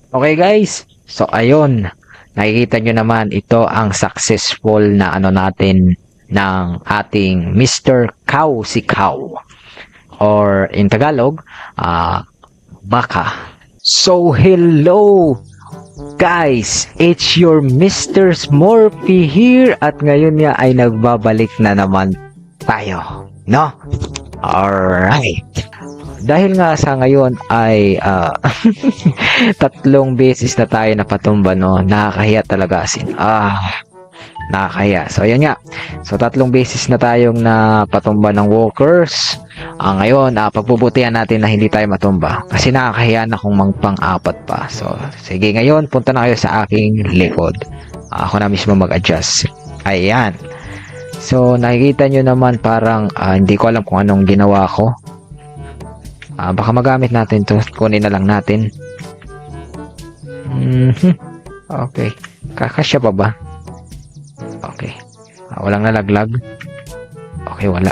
Okay guys, so ayun, nakikita nyo naman ito ang successful na ano natin ng ating Mr. Cow si Cow or in Tagalog, Baka. So hello guys, it's your Mr. Smurfy here at ngayon nga ay nagbabalik na naman tayo, no? Alright. Dahil nga sa ngayon ay tatlong beses na tayo napatumba, no? Nakakahiya talaga asin. Nakakahiya. So ayan nga. So tatlong beses na tayong napatumba ng walkers. Ngayon, pagbubutihan natin na hindi tayo matumba. Kasi nakakahiya na kung pang-apat pa. So sige, ngayon punta na kayo sa aking likod. Ako na mismo mag-adjust. Ayan. So nakikita nyo naman parang hindi ko alam kung anong ginawa ko. Baka magamit natin to. Kunin na lang natin. Okay. Kakasya pa ba? Okay. Walang nalaglag. Okay, wala.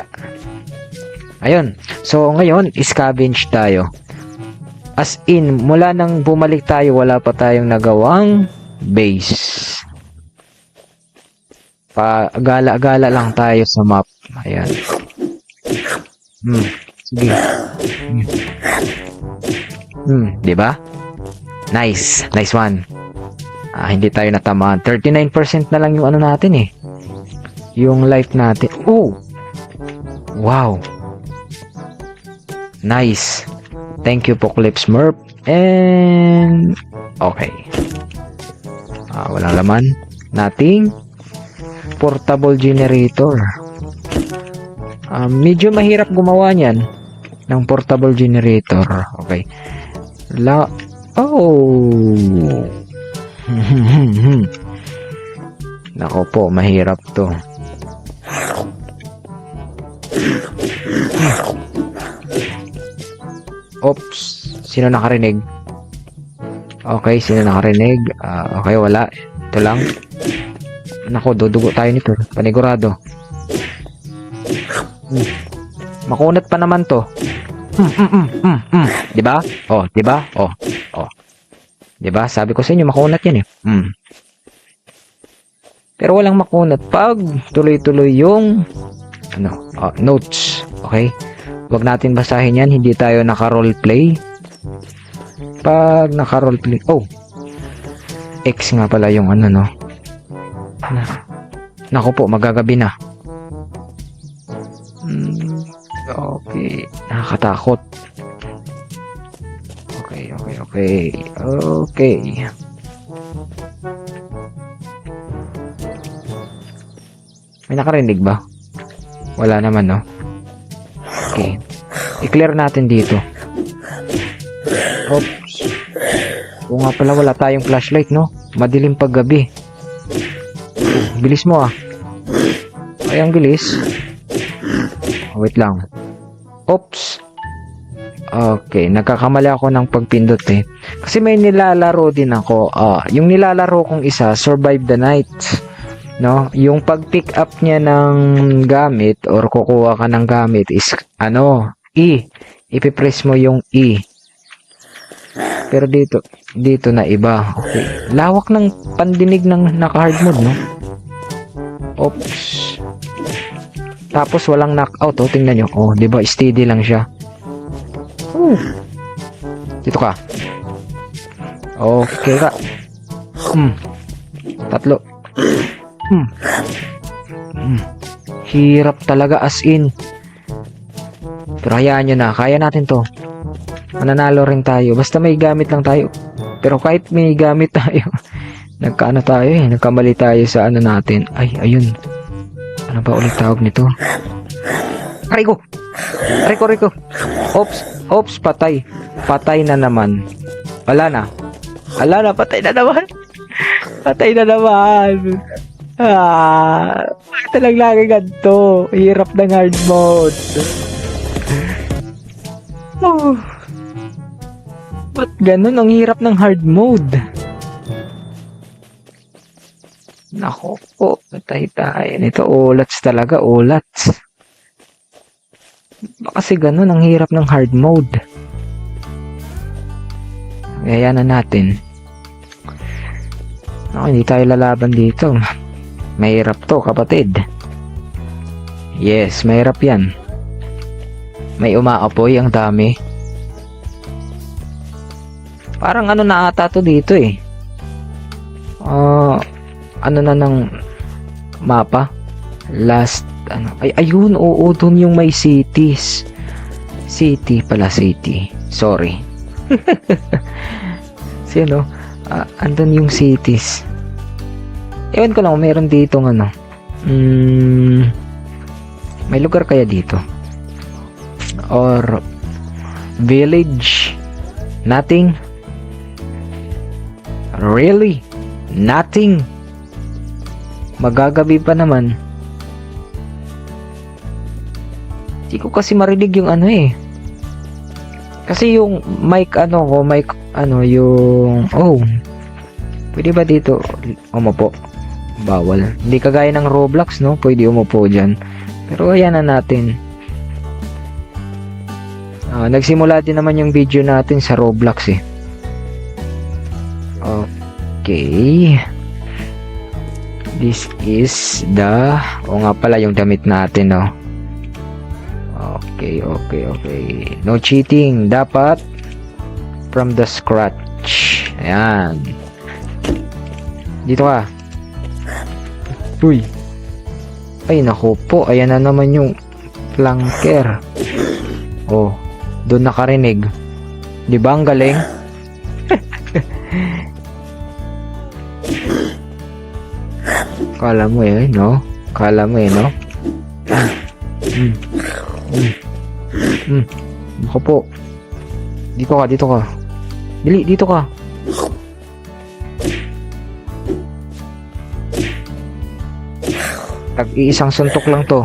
Ayun. So, ngayon, scavenge tayo. As in, mula nang bumalik tayo, wala pa tayong nagawang base. Gala-gala lang tayo sa map. Ayan. Sige. Di ba? Nice. Nice one. Hindi tayo natamaan. 39% na lang yung ano natin eh. Yung life natin. Oh! Wow. Nice. Thank you po, Clip Smurf. And okay. Walang laman. Nothing. Portable generator. Medyo mahirap gumawa niyan ng portable generator. Okay. Oh. Nako po, mahirap to. Oops. Sino nakarinig? Okay, sino nakarinig? Okay, wala. Ito lang. Nako, dudugo tayo nito. Panigurado. Makunat pa naman to. Di ba? Oh, di ba? Oh. Di ba? Sabi ko sa inyo makunat 'yan eh. Pero walang makunat pag tuloy-tuloy yung notes. Okay? Huwag natin basahin 'yan, hindi tayo naka-roleplay. Pag naka-roleplay, X nga pala yung no. Nako po, magagabi na. Okay, nakakatakot. Okay. May nakarinig ba? Wala naman, no? Okay. I-clear natin dito. Oops. O nga pala, wala tayong flashlight, no? Madilim pag gabi. Bilis mo, Ay, ang bilis. Wait lang. Oops. Okay, nagkakamali ako ng pagpindot eh. Kasi may nilalaro din ako. Yung nilalaro kong isa, Survive the Night. No? Yung pag-pick up niya ng gamit or kukuha ka ng gamit is E. Ipipress mo yung E. Pero dito na iba. Okay. Lawak ng pandinig ng naka-hard mode, no? Oops. Tapos walang knockout, tingnan nyo. Di ba steady lang siya. Dito ka. Okay ka. Tatlo. Hirap talaga as in. Pero hayaan nyo na. Kaya natin to. Mananalo rin tayo. Basta may gamit lang tayo. Pero kahit may gamit tayo, nagkamali tayo sa natin. Ay, ayun. Ano ba ulit tawag nito? Rico! Oops, patay. Patay na naman. Wala na, patay na naman. Bakit lang lagi ganito? Hirap ng hard mode. Ba't ganun? Ang hirap ng hard mode. Nako po, patay tayo nito. Ulats talaga, ulats. Kasi ganun, ang hirap ng hard mode. Kaya na natin. Ako, hindi tayo lalaban dito. Mahirap to, kapatid. Yes, mahirap yan. May umaapoy, ang dami. Parang ano na ata to dito eh. Ano na ng mapa? Last, ano? Ay, ayun, oo, dun yung may cities. City pala, city. Sorry. Sino? Andun yung cities. Ewan ko lang, meron dito ano. May lugar kaya dito? Or village? Nothing? Really? Nothing? Magagabi pa naman. Hindi ko kasi marinig yung ano eh. Kasi yung mic yung pwede ba dito umupo? Bawal. Hindi kagaya ng Roblox, no? Pwede umupo dyan. Pero ayan na natin. Nagsimula din naman yung video natin sa Roblox eh. Okay. This is the nga pala yung damit natin, no? Okay. No cheating. Dapat from the scratch. Ayan. Dito ka. Uy. Ay, naku po. Ayan na naman yung flanker. Oh, doon nakarinig. Di ba ang galing? Kala mo eh, no? No? Naku po. Dito ka. Dili, dito ka. Tag-iisang suntok lang to.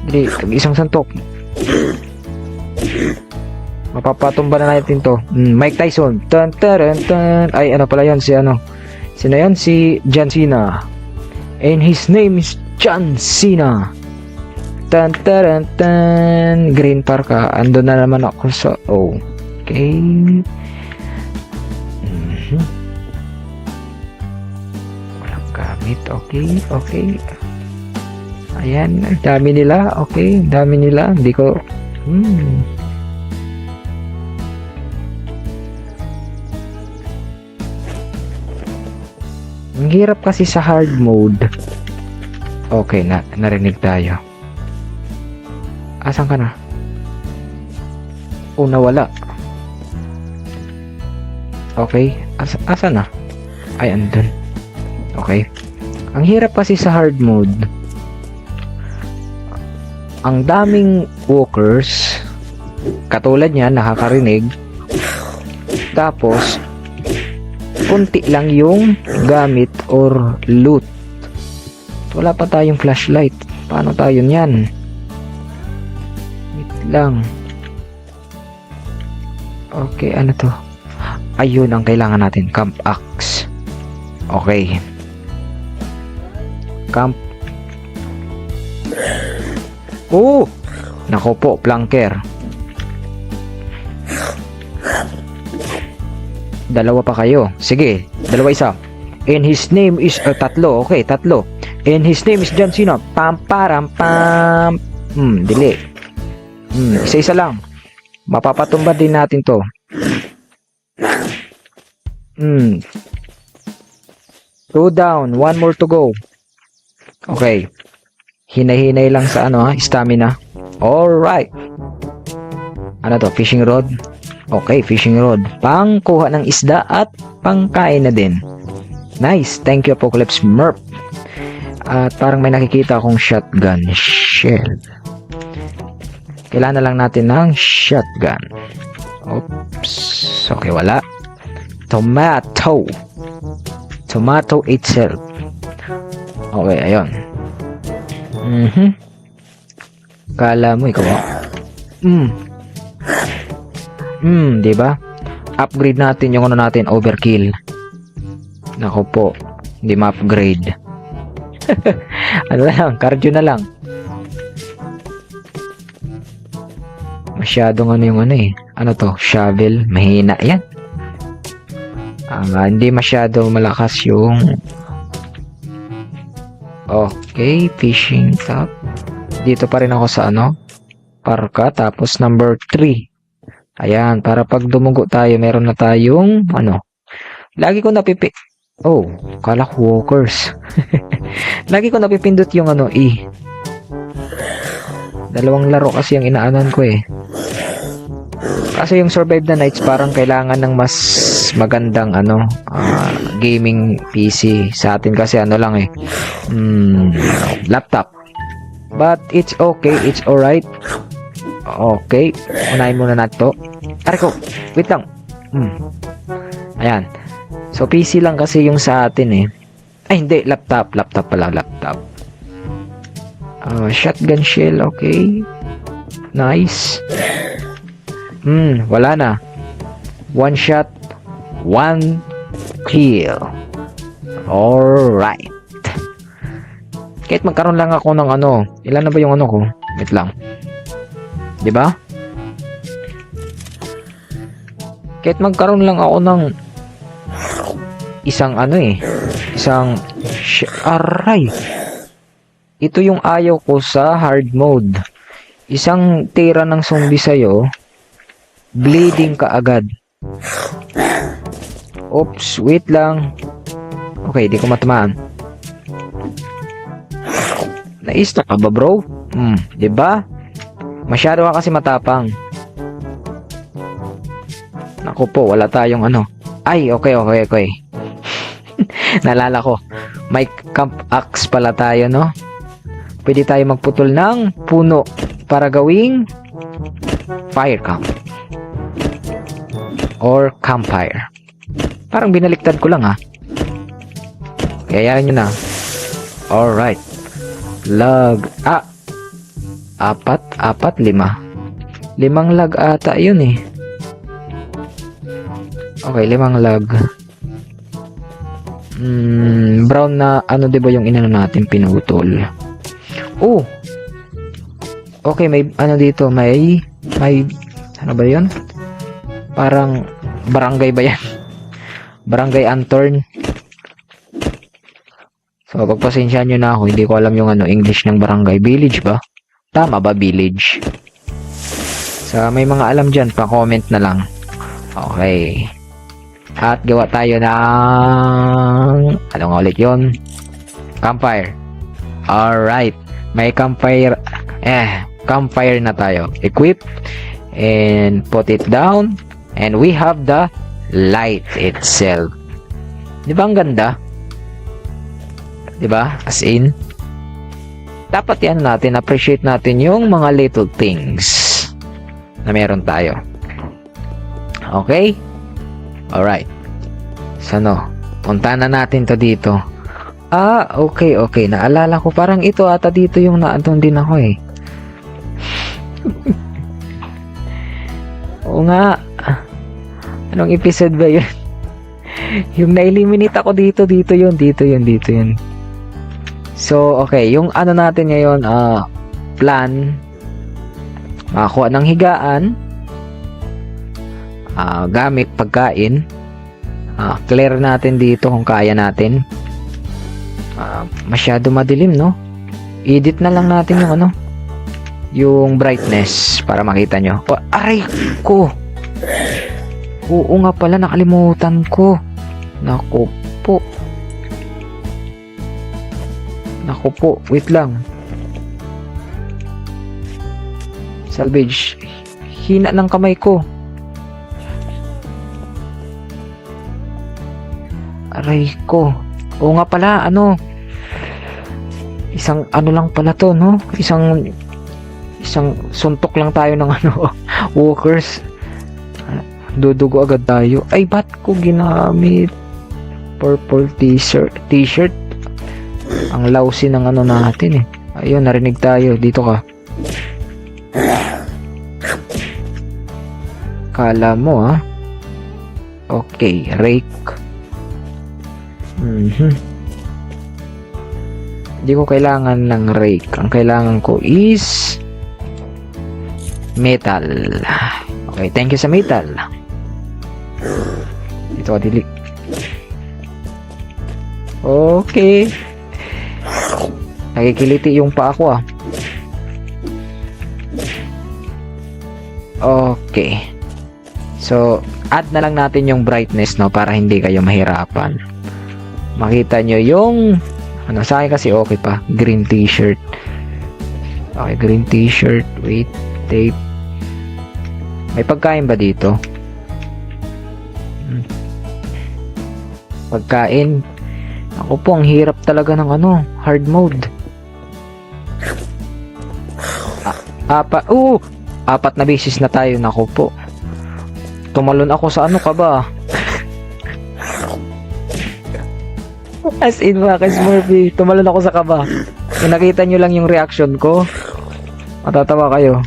Dili, tag-iisang suntok. Mapapatumba na natin to. Mike Tyson. Tan, taran, tan. Ay, ano pala yun? Si ano? Sino yan? Si John Cena. And his name is John Cena. Tan, taran, tan. Green Park ka. Ando na naman ako sa... Okay. Walang gamit. Okay. Ayan. Dami nila. Okay. Dami nila. Hindi ko... Ang hirap kasi sa hard mode. Okay, narinig tayo. Asan ka na? Nawala. Okay, asan na? Ay, andun. Okay. Ang hirap kasi sa hard mode. Ang daming walkers. Katulad niya, nakakarinig. Tapos, kunti lang yung gamit or loot. Wala pa tayong flashlight. Paano tayo niyan? Wait lang. Okay, ano to? Ayun ang kailangan natin. Camp axe. Okay. Camp. Nako po, flanker. Dalawa pa kayo. Sige, dalawa isa. And his name is tatlo. Okay, tatlo. And his name is John Cena. Pam param pam. Dili. Isa-isa lang. Mapapatumba din natin to. Two down, one more to go. Okay. Hinay-hinay lang sa stamina. Alright. Ano to? Fishing rod? Okay, fishing rod. Pangkuha ng isda at pangkain na din. Nice. Thank you, Apocalypse Merp. At parang may nakikita akong shotgun shell. Kailangan na lang natin ng shotgun. Oops. Okay, wala. Tomato. Tomato itself. Okay, ayun. Kala mo ikaw. Di ba? Upgrade natin yung natin, overkill. Nako po, hindi ma-upgrade. Ano na lang, cardio na lang. Masyadong yung Ano to, shovel, mahina yan. Hindi masyado malakas yung... Okay, fishing top. Dito pa rin ako sa parka. Tapos number 3. Ayan, para pag dumugo tayo, meron na tayong lagi ko Oh, kala ko walkers. Lagi ko napipindot yung E. Dalawang laro kasi ang inaanan ko eh. Kasi yung Survive the Nights parang kailangan ng mas magandang gaming PC. Sa atin kasi lang laptop. But it's okay, it's alright. Okay, unahin muna natin to. Ariko, wait lang. Ayan. So PC lang kasi yung sa atin eh. Ay hindi, laptop pala, laptop. Shotgun shell, okay. Nice. Wala na. One shot, one kill. Alright. Kahit magkaroon lang ako ng ilan na ba yung ko? Wait lang. 'Di ba? Kahit magkaroon lang ako ng isang aray. Ito yung ayaw ko sa hard mode. Isang tira ng zombie sa'yo, bleeding ka agad. Oops, wait lang. Okay, di ko matamaan. Nais na ka ba, bro? Diba? Masyado ka kasi matapang. Naku po, wala tayong Ay, okay. Nalala ko. May camp axe pala tayo, no? Pwede tayo magputol ng puno para gawing fire camp. Or campfire. Parang binaliktad ko lang, ha? Kaya nyo na. Alright. Log. 4, 5. 5 log ata yun eh. Okay, 5 log. Brown na diba yung natin pinutol. Oh. Okay, may dito, may ano ba 'yon? Parang barangay ba 'yan? Barangay Antorn. So, pagpasensyahan nyo na ako, hindi ko alam yung English ng barangay. Village ba? Tama ba, village? Sa may mga alam dyan, pa-comment na lang. Okay. At gawa tayo ng... Ano nga ulit yun? Campfire. Alright. May campfire. Campfire na tayo. Equip. And put it down. And we have the light itself. Di ba ang ganda? Di ba? As in, dapat yan natin, appreciate natin yung mga little things na meron tayo. Okay? Alright. So, punta na natin to dito. Okay. Naalala ko, parang ito ata dito yung naandun din ako eh. Oo nga. Anong episode ba yun? Yung na-eliminate ako dito yun. So, okay. Yung natin ngayon, plan, makakuha ng higaan, gamit, pagkain, clear natin dito kung kaya natin. Masyado madilim, no? Edit na lang natin yung yung brightness para makita nyo. Aray ko! Oo nga pala, nakalimutan ko. Naku po, wait lang. Salvage. Hina ng kamay ko. Aray ko. Oo nga pala, isang lang pala to, no? Isang suntok lang tayo ng walkers. Dudugo agad tayo. Ay, ba't ko ginamit purple t-shirt? Ang lousy ng natin eh. Ayun, narinig tayo. Dito ka. Kala mo, ha? Okay, rake. Hindi ko kailangan ng rake. Ang kailangan ko is metal. Okay, thank you sa metal. Dito ka, Okay. Nakikiliti yung paa ko ah. Okay. So, add na lang natin yung brightness, no, para hindi kayo mahirapan. Makita nyo yung ano, sa akin kasi okay pa. Green t-shirt. Okay, green t-shirt. Wait, tape. May pagkain ba dito? Pagkain. Ako po, ang hirap talaga ng ano, hard mode. Apat na beses na tayo. Naku po. Tumalon ako sa ano ka ba? As in, mga ka-Smurfy, tumalon ako sa kaba. Kung nakita nyo lang yung reaction ko, matatawa kayo.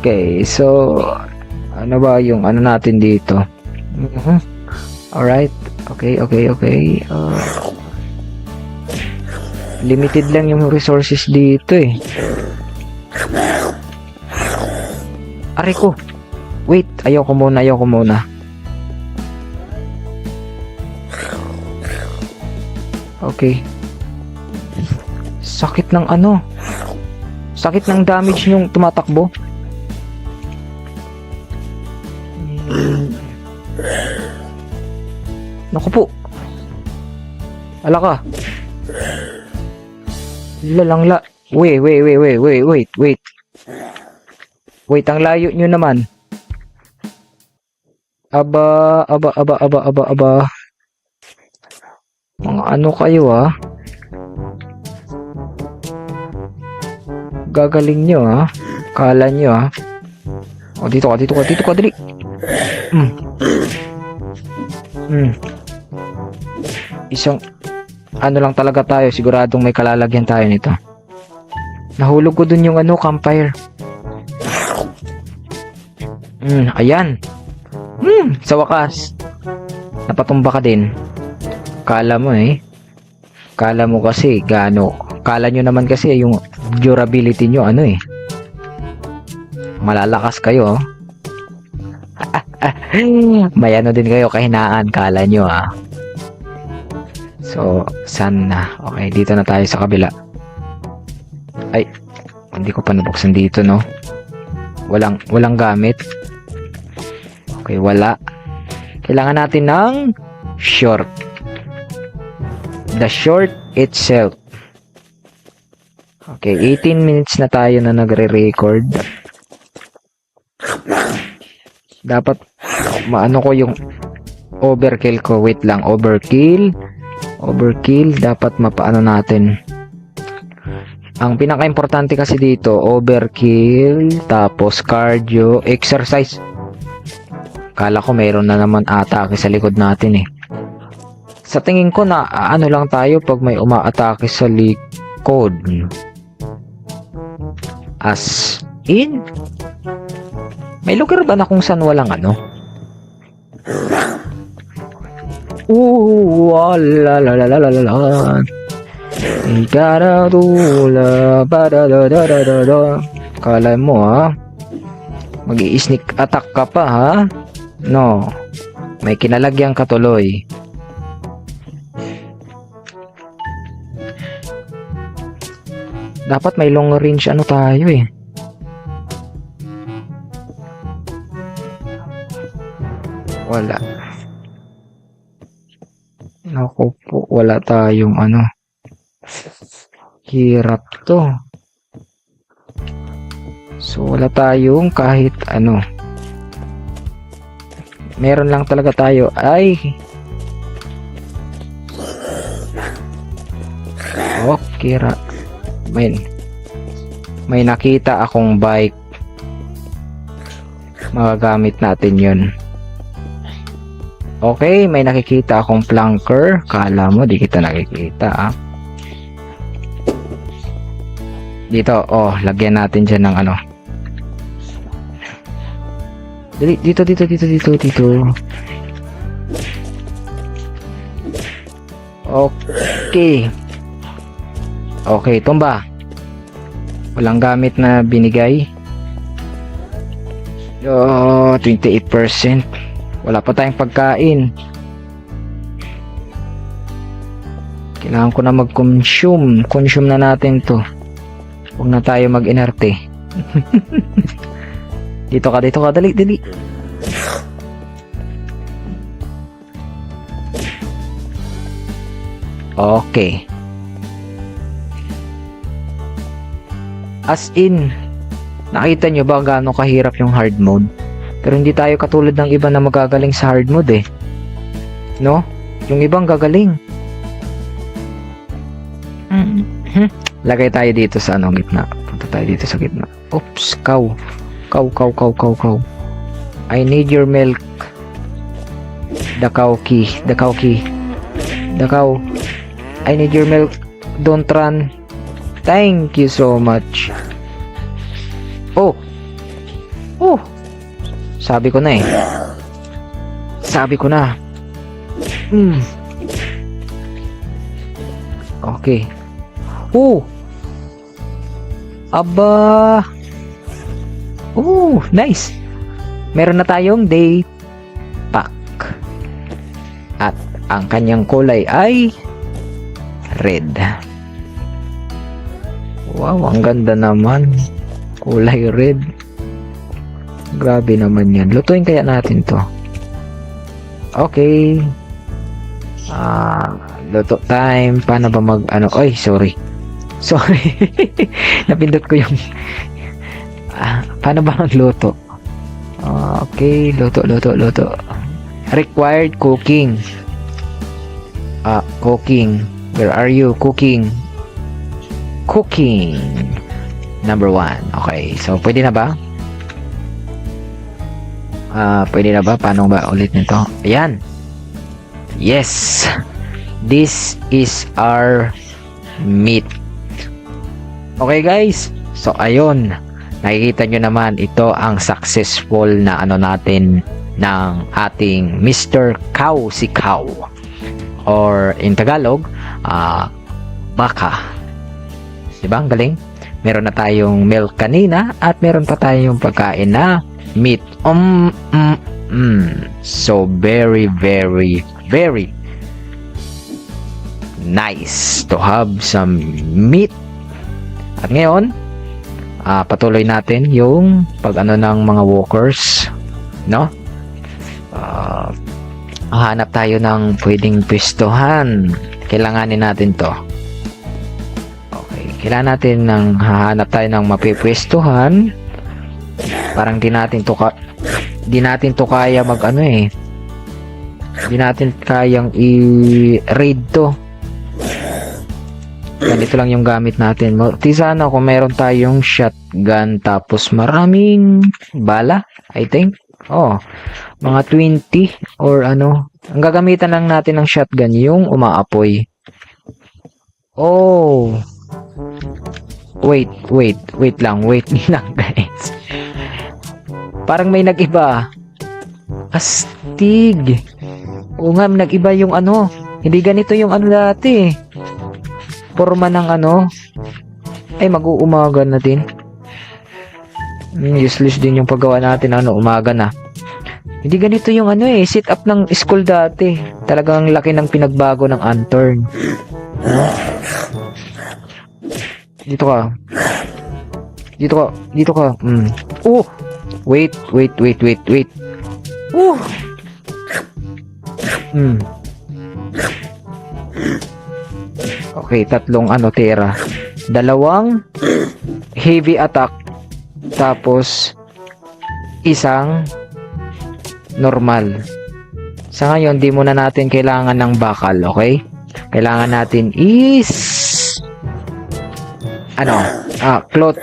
Okay, so ano ba yung ano natin dito? Alright, okay. Limited lang yung resources dito eh. Aray ko. Wait, ayoko muna. Okay. Sakit ng ano? Sakit ng damage yung tumatakbo. Naku po. Ala ka. Lalangla. Wait. Wait, ang layo nyo naman. Aba. Mga ano kayo ah? Gagaling nyo ah. Kala nyo ah. O, dito ka, dali. Isang ano lang talaga tayo, siguradong may kalalagyan tayo nito. Nahulog ko dun yung ano, campfire. Ayan. Sa wakas, napatumba ka din. Kala mo eh. Kala mo kasi gaano. Kala nyo naman kasi yung durability nyo ano eh. Malalakas kayo oh. May ano din kayo, kahinaan. Kala nyo ah. So, saan na? Okay, dito na tayo sa kabila. Ay, hindi ko pa nabuksan dito, no? Walang gamit. Okay, wala. Kailangan natin ng short. The short itself. Okay, 18 minutes na tayo na nagre-record. Dapat maano ko yung overkill ko. Wait lang, overkill, dapat mapaano natin. Ang pinaka-importante kasi dito, overkill, tapos cardio, exercise. Kala ko mayroon na naman atake sa likod natin eh. Sa tingin ko na ano lang tayo pag may umaatake sa likod. As in, may lugar ba na kung saan walang ano? La la la la la la. Ikara tula para da da da da da. Kala mo ha? Mag-i-sneak attack ka pa ha? No. May kinalagyan ka tuloy. Dapat may long range ano tayo eh. Wala. Naku po, wala tayong ano. Hirap to. So, wala tayong kahit ano. Meron lang talaga tayo. Ay! Okay, may nakita akong bike. Magagamit natin yun. Okay, may nakikita akong flanker. Kala mo, di kita nakikita ah. Dito, oh, lagyan natin dyan ng ano. Dito. Okay. Okay, tumba. Walang gamit na binigay. 28%. Wala pa tayong pagkain. Kailangan ko na mag-consume. Consume na natin to. Huwag na tayo mag-inerte. Dito ka. Dali. Okay. As in, nakita nyo ba gaano kahirap yung hard mode? Pero hindi tayo katulad ng iba na magagaling sa hard mode eh. No? Yung ibang gagaling. Lagay tayo dito sa gitna. Punta tayo dito sa gitna. Oops, cow. Cow. I need your milk. The cow. I need your milk. Don't run. Thank you so much. Oh. Sabi ko na. Okay. Aba. Nice. Meron na tayong day pack. At ang kanyang kulay ay red. Wow, ang ganda naman. Kulay red. Grabe naman yan. Lutuin kaya natin to. Okay. Luto time. Paano ba Oy, sorry. Napindot ko yung paano ba magluto? Okay, luto. Required cooking. Cooking. Where are you? Cooking. Number 1. Okay, so pwede na ba? Paano ba ulit nito? Ayan. Yes. This is our meat. Okay guys. So ayun. Nakikita nyo naman ito ang successful na natin ng ating Mr. Cow, si Cow. Or in Tagalog, baka. Diba? Ang galing. Meron na tayong milk kanina at meron pa tayong pagkain na meat. So very, very, very nice to have some meat. At ngayon, patuloy natin yung ng mga walkers, no? Hanap tayo ng pwedeng pwestuhan. Kailanganin natin to. Okay, kailangan natin hahanap tayo ng mapipwestuhan. Parang di natin to kaya di natin kayang i-raid to. Ganito lang yung gamit natin. Di sana kung meron tayong shotgun tapos maraming bala, I think. Mga 20 or ang gagamitan lang natin ng shotgun yung umaapoy. Wait lang guys. Parang may nag-iba. Astig. Oo nga, nag-iba yung hindi ganito yung dati. Forma ng ay mag-uumaga na din. Useless din yung paggawa natin umaga na. Hindi ganito yung sit up ng school dati. Talagang laki ng pinagbago ng Antern. Dito ka. Wait. Okay, 3 tira. 2 heavy attack. Tapos 1 normal. Sa ngayon, di muna natin kailangan ng bakal, okay? Kailangan natin is cloth.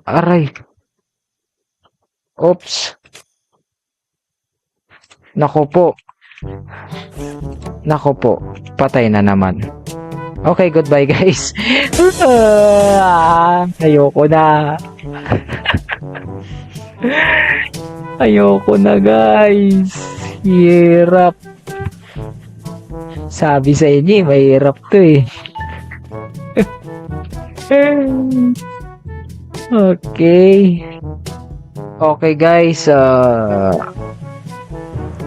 Aray. Oops. Nako po. Patay na naman. Okay, goodbye guys. Ayoko na guys. Hirap. Sabi sa inyo, mahirap to eh. Okay. Okay guys,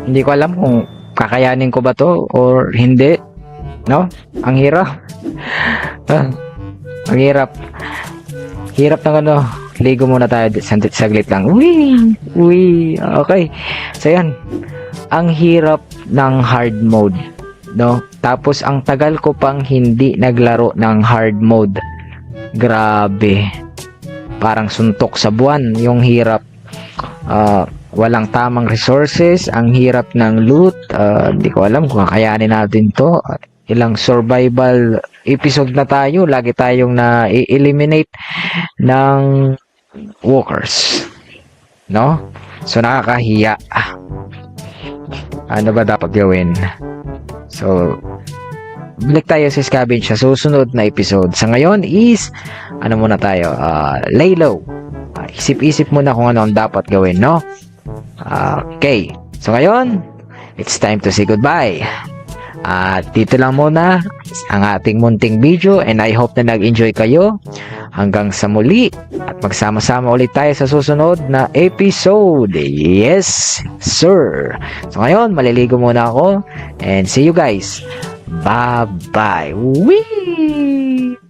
hindi ko alam kung kakayanin ko ba to or hindi, no? Ang hirap. Ang hirap. Hirap ng ano. Ligo muna tayo saglit lang. Uy! Uy! Okay. So yan. Ang hirap ng hard mode, no? Tapos ang tagal ko pang hindi naglaro ng hard mode. Grabe. Parang suntok sa buwan yung hirap. Walang tamang resources, ang hirap ng loot. Hindi ko alam kung kakayanin natin to. Ilang survival episode na tayo, lagi tayong na-eliminate ng walkers, no? So nakakahiya. Ano ba dapat gawin? So balik tayo sa scavenge sa susunod na episode. Sa ngayon is ano muna tayo, lay low. Isip-isip muna kung ano ang dapat gawin, no? Okay. So ngayon, it's time to say goodbye. At dito lang muna ang ating munting video, and I hope na nag-enjoy kayo. Hanggang sa muli at magsama-sama ulit tayo sa susunod na episode. Yes, sir. So ngayon, maliligo muna ako, and see you guys. Bye-bye. Wee!